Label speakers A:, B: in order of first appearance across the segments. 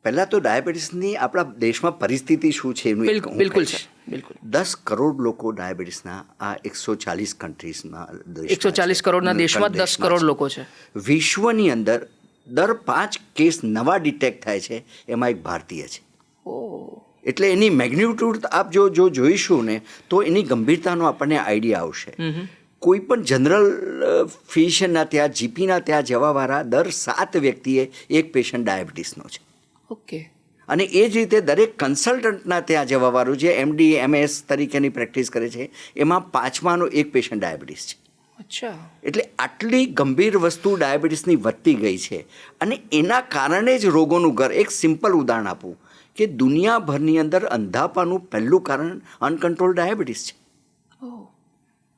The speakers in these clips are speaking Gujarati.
A: પહેલાં તો ડાયાબિટીસની આપણા દેશમાં પરિસ્થિતિ શું છે એનું એક હું
B: બિલકુલ
A: કહીશ.
B: સર, બિલકુલ.
A: 10 કરોડ લોકો ડાયાબિટીસના આ 140 કન્ટ્રીઝમાં
B: 140 કરોડના દેશમાં 10 કરોડ લોકો છે.
A: વિશ્વની અંદર દર 5 કેસ નવા ડિટેક્ટ થાય છે, એમાં એક ભારતીય છે. એટલે એની મેગ્નિટ્યુડ આપ જો જોઈશું ને તો એની ગંભીરતાનો આપણને આઈડિયા આવશે. કોઈ પણ જનરલ ફિઝિશિયનના ત્યાં જીપીના ત્યાં જવાવાળા દર 7 વ્યક્તિએ એક પેશન્ટ ડાયાબિટીસનો છે.
B: ઓકે.
A: અને એ જ રીતે દરેક કન્સલ્ટન્ટના ત્યાં જવાવાળું જે MD MS તરીકેની પ્રેક્ટિસ કરે છે એમાં 5માનો એક પેશન્ટ ડાયાબિટીસ છે.
B: અચ્છા.
A: એટલે આટલી ગંભીર વસ્તુ ડાયાબિટીસની વધતી ગઈ છે અને એના કારણે જ રોગોનું ઘર. એક સિમ્પલ ઉદાહરણ આપું કે દુનિયાભરની અંદર અંધાપાનું પહેલું કારણ અનકન્ટ્રોલ ડાયાબિટીસ છે.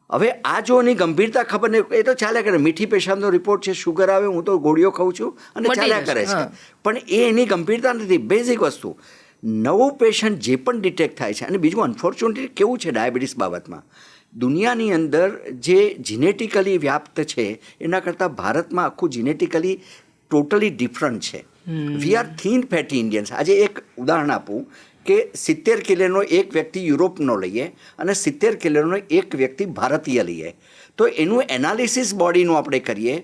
A: હવે આ જો એની ગંભીરતા ખબર નહીં, એ તો ચાલ્યા કરે. મીઠી પેશાબનો રિપોર્ટ છે, શુગર આવે, હું તો ગોળીઓ ખાઉં છું અને ચાલ્યા કરે છે. પણ એ એની ગંભીરતા નથી. બેઝિક વસ્તુ નવું પેશન્ટ જે પણ ડિટેક્ટ થાય છે. અને બીજું અનફોર્ચ્યુનેટલી કેવું છે ડાયાબિટીસ બાબતમાં, દુનિયાની અંદર જે જીનેટિકલી વ્યાપ્ત છે એના કરતાં ભારતમાં આખું જીનેટિકલી ટોટલી ડિફરન્ટ છે. We are thin fatty Indians. આજે એક ઉદાહરણ આપું કે 70 કિલોનો એક વ્યક્તિ યુરોપનો લઈએ અને 70 કિલોનો એક વ્યક્તિ ભારતીય લઈએ તો એનું એનાલિસિસ બોડીનું આપણે કરીએ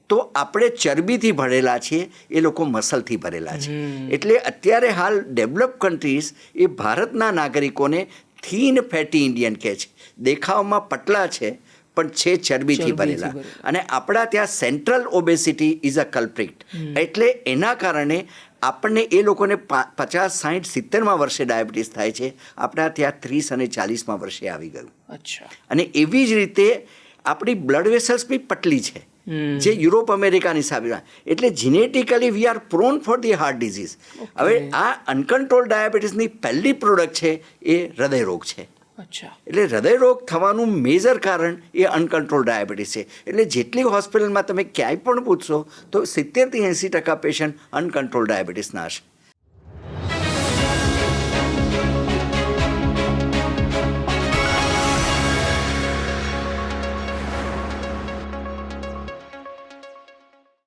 A: તો આપણે ચરબીથી ભરેલા છીએ, એ લોકો મસલથી ભરેલા છે. એટલે અત્યારે હાલ ડેવલપ કન્ટ્રીઝ એ ભારતના નાગરિકોને થીન ફેટી ઇન્ડિયન કહે છે. દેખાવમાં પતલા છે પણ છે ચરબીથી ભરેલા. અને આપણા ત્યાં central obesity is a culprit. એટલે એના કારણે આપણને એ લોકોને 50, 60, 70માં વર્ષે ડાયાબિટીસ થાય છે, આપણા ત્યાં 30 અને 40માં વર્ષે આવી ગયું.
B: અચ્છા.
A: અને એવી જ રીતે આપણી બ્લડ વેસલ્સ બી પટલી છે જે યુરોપ અમેરિકાની સામે. એટલે genetically we are prone for the heart disease. હવે આ અનકન્ટ્રોલ ડાયાબિટીસની પહેલી પ્રોડક્ટ છે એ હૃદયરોગ છે.
B: અચ્છા.
A: એટલે હૃદયરોગ થવાનું મેજર કારણ એ અનકન્ટ્રોલ ડાયાબિટીસ છે. એટલે જેટલી હોસ્પિટલમાં તમે ક્યાંય પણ પૂછશો તો 70 થી 80% પેશન્ટ અનકન્ટ્રોલ ડાયાબિટીસના હશે.